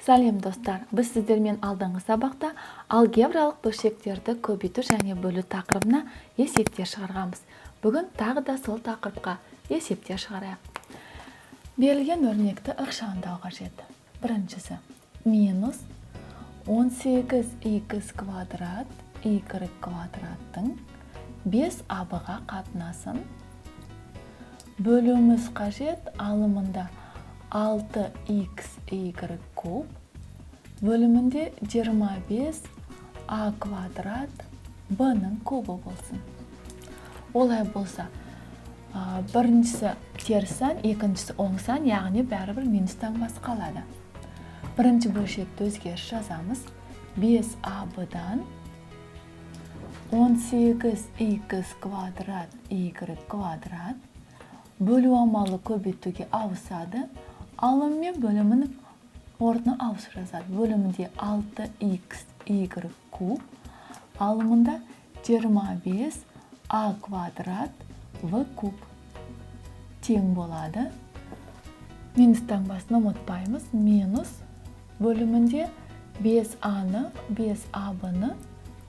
Сәлем достар, біз сіздермен алдыңғы сабақта алгебралық бөлшектерді көбейту және бөлу тақырыбына есептер шығарғанбыз. Бүгін тағы да сол тақырыпқа есептер шығарайық. Берілген өрнекті ықшамдау қажет. Біріншісі, минус 18х квадрат y квадраттың 5 абыға қатынасын бөлуіміз қажет. Алымында 6xy куб бөлімінде 25 а квадрат b-ның кубы болсын. Олай болса, біріншісі теріс сан, екіншісі оң сан, яғни бәрібір минустан басқа қалады. Бірінші бөлшекті өзгеріс жазамыз. 5аб-дан 18х квадрат y квадрат бөлу амалы көбейтуге ауысады. Алым мен бөлімінің орнына ауысып жазады. Бөлімінде 6xy куб, алымында 25 а квадрат в куб тең болады. Минус таңбасын ұмытпаймыз. Минус бөлімінде 5аб-ны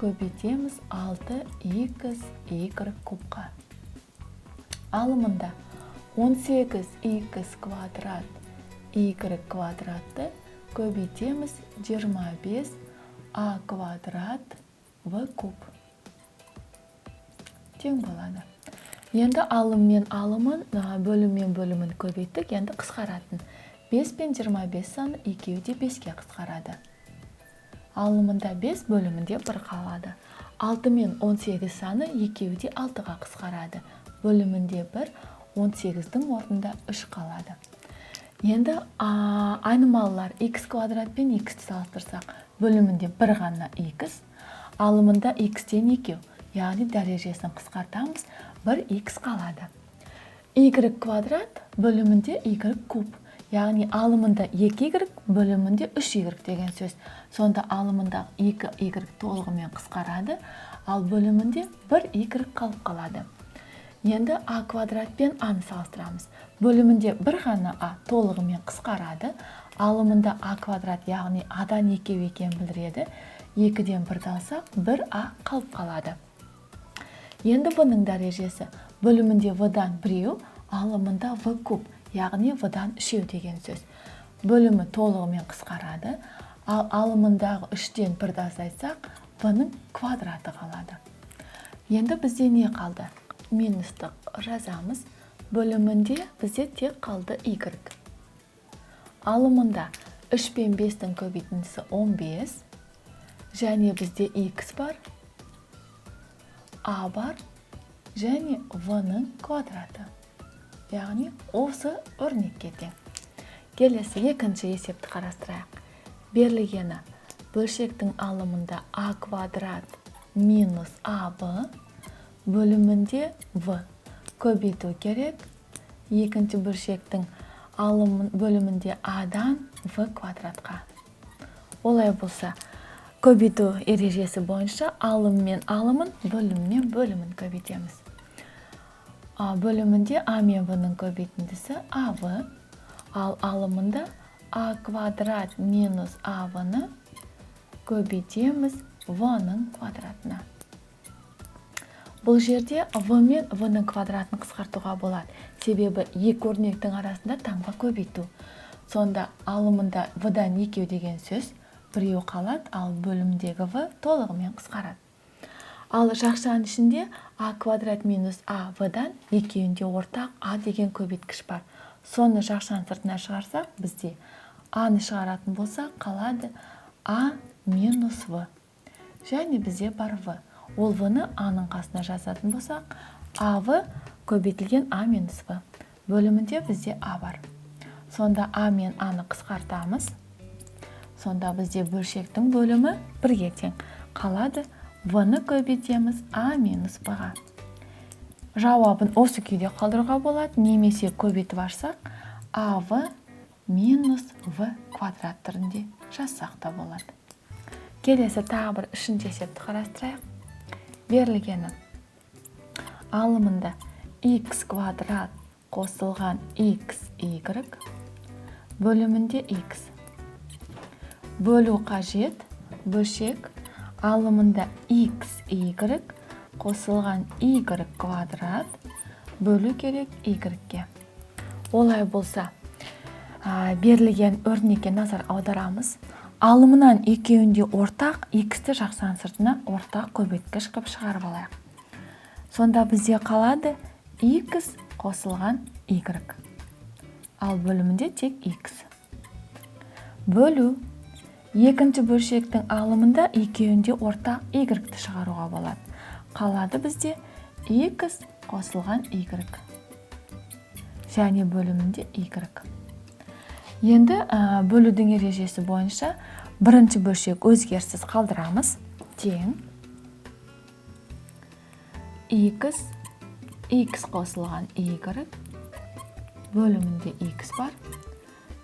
көбейтеміз 6xy кубқа. Алымында 18х квадрат y квадратты көбейтеміз 25 а квадрат в куб тең болады. Енді алым мен алымын, бөлім мен бөлімін көбейттік. Енді қысқаратын. 5 пен 25 саны екеуі де 5-ке қысқарады. Алымында 5, бөлімінде 1 қалады. 6 мен 18 саны екеуі де 6-ға қысқарады. Бөлімінде 1, 18-дің орнында 3 қалады. Енді айнымалылар x квадрат пен x-ті салыстырсақ, бөлімінде 1 ғана x, алымында x-тен 2, яғни дәрежесін қысқартамыз, 1x қалады. y квадрат бөлімінде y куб, яғни алымында 2y, бөлімінде 3y деген сөз. Сонда алымында 2y толығымен қысқарады, ал бөлімінде 1y қалып қалады. Енді а квадрат пен а-ны салыстырамыз. Бөлімінде 1 ғана а толығымен қысқарады. Алымында а квадрат, яғни а-дан 2 екен білдіреді. 2-ден 1-ді алсақ, 1а қалып қалады. Енді в-ның дәрежесі. Бөлімінде в-дан 1, алымында в куб, яғни в-дан 3 деген сөз. Бөлімі толығымен қысқарады. Ал алымындағы 3-ден 1-ді азайтсақ, в-ның квадраты қалады. Енді бізде не қалды? Минусты жазамыз. Бөлімінде бізде тек қалды y. Алымында 3 пен 5-тің көбейтіндісі 15. Және бізде x бар, a бар, және v-ның квадраты. Яғни осы өрнекке тең. Келесі екінші есепті қарастырайық. Берілгені бөлшектің алымында а квадрат минус аб бөлімінде v көбейту керек. Екінші бөлшектің бөлімінде а-дан v квадратқа. Олай болса, көбейту ережесі бойынша алым мен алымын, бөлім мен бөлімін көбейтеміз. Бөлімінде а мен v-ның көбейтіндісі ав, ал алымында а квадрат минус ав-ны көбейтеміз v-ның квадратына. Бұл жерде v мен v-ның квадратын қысқартуға болады. Себебі екі өрнектің арасында таңба көбейту. Сонда алымында v-дан 2 деген сөз, біреу қалады, ал бөлімдегі v толығымен қысқарады. Ал жақшаның ішінде а квадрат минус а v-дан екеуінде ортақ а деген көбейткіш бар. Соны жақшаның сыртына шығарсақ, бізде а-ны шығаратын болса, қалады а минус v. Және бізде бар v. Ол v-ны а-ның қасына жазатын болсақ, ав көбейтілген а минус v. Бөлімінде бізде а бар. Сонда а мен а-ны қысқартамыз. Сонда бізде бөлшектің бөлімі 1-ге тең. Қалады v-ны көбейтеміз а минус v-ға. Жауабын осы күйде қалдыруға болады. Немесе көбейтіп ашсақ, ав минус v квадрат түрінде жазсақ та болады. Келесі тағы бір үшінші есепті қарастырайық. Берілгені алымында x квадрат қосылған xy бөлімінде x. бөлу қажет. Бөлшек алымында x, y қосылған y квадрат бөлу керек y-ге. Олай болса, берілген өрнекке назар аударамыз. Алымынан екеуінде ортақ, x-ті жақсан сыртына ортақ көбейткіш қып шығарып алайық. Сонда бізде қалады x қосылған y. Ал бөлімінде тек x. Бөлу. Екінші бөлшектің алымында екеуінде ортақ y-ті шығаруға болады. Қалады бізде x қосылған y. Және бөлімінде y. Енді бөлудің ережесі бойынша бірінші бөлшек өзгеріссіз қалдырамыз. Тең x қосылған y, бөлімінде x бар.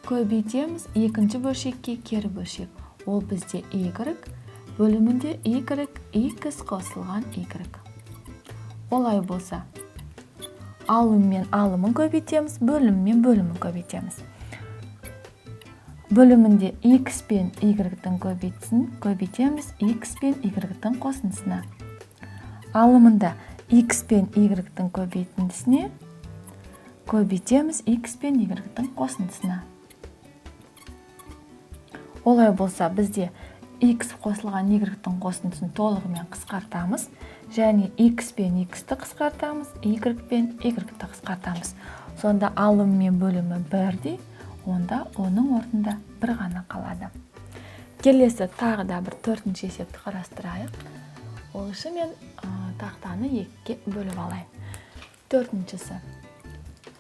Көбейтеміз екінші бөлшекке кері бөлшек. Ол бізде y, бөлімінде y, x қосылған y. Олай болса, алыммен алымын көбейтеміз, бөліммен бөлімін көбейтеміз. Бөлімінде x пен y-дің көбейтеміз x пен y-дің қосындысына. Алымында x пен y-дің көбейтіндісіне көбейтеміз x пен y-дің қосындысына. Олай болса, бізде x қосылған y-дің қосындысын толығымен қысқартамыз, және x пен x-ті қысқартамыз, y пен y-ті қысқартамыз. Сонда алым мен бөлімі бірдей, онда оның орнында бір ғана қалады. Келесі тағы да бір төртінші есепті қарастырайық. Ол үшін мен тақтаны екіге бөліп алайын. Төртіншісі.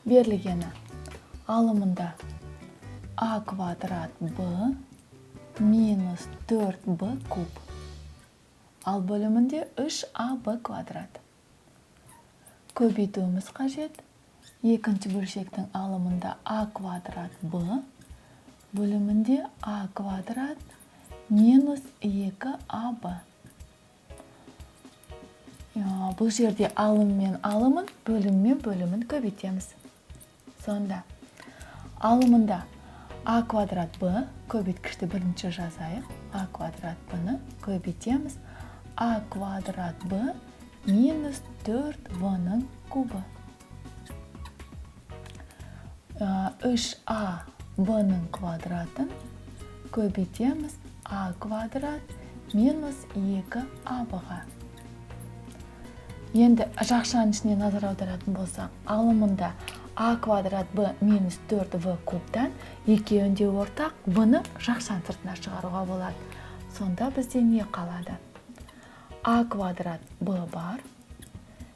Берілгені алымында a квадрат b минус 4b куб. Ал бөлімінде 3ab квадрат. Көбейтуіміз қажет. Екінші бөлшектің алымында a квадрат b, бөлімінде a квадрат минус 2ab. Бұл жерде алым мен алымын, бөлім мен бөлімін көбейтеміз. Сонда алымында a квадрат b, көбейткішті бірінші жазайық. a квадрат b-ні көбейтеміз. a квадрат b минус 4b-ның кубы. 3a b-ның квадратын көбейтеміз a квадрат минус 2ab-ға. Енді жақшаның ішіне назар аударатын болсақ, алымында a квадрат b минус 4v кубтан екеуінде ортақ b-ны жақшаның сыртына шығаруға болады. Сонда бізде не қалады? a квадрат b бар,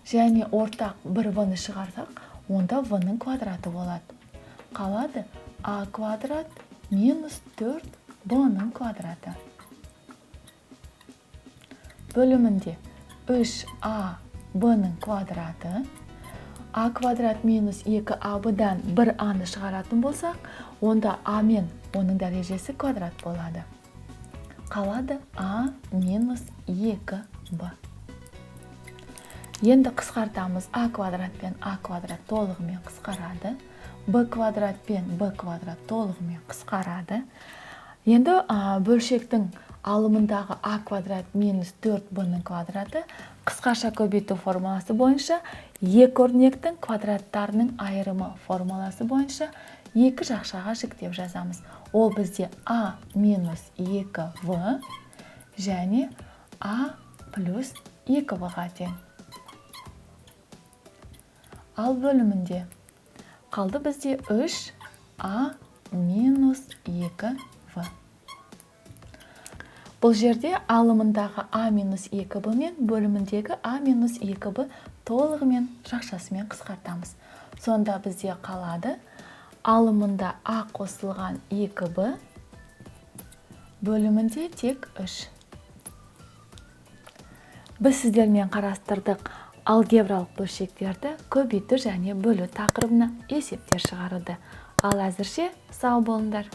және ортақ бір v-ны шығарсақ, онда v-ның квадраты болады. Қалады a квадрат минус 4b-ның квадраты. Бөлімінде 3a b-ның квадраты, a квадрат минус 2ab-дан 1a-ны шығаратын болсақ, онда a мен оның дәрежесі квадрат болады. Қалады a минус 2b. Енді қысқартамыз. a квадрат пен a квадрат толығымен қысқарады. b квадрат пен b квадрат толығымен қысқарады. Енді бөлшектің алымындағы a квадрат минус 4b-ның квадраты қысқаша көбейту формуласы бойынша екі өрнектің квадраттарының айырымы формуласы бойынша екі жақшаға жіктеп жазамыз. Ол бізде a минус 2v және a плюс 2v-ға тең. Ал бөлімінде қалды бізде 3a минус 2v. Бұл жерде алымындағы a минус 2b мен бөліміндегі a минус 2b толығымен жақшасымен қысқартамыз. Сонда бізде қалады алымында a қосылған 2b, бөлімінде тек 3. Біз сіздермен қарастырдық алгебралық бөлшектерді көбейту және бөлу тақырыбына есептер шығаруды. Ал әзірше сау болыңдар.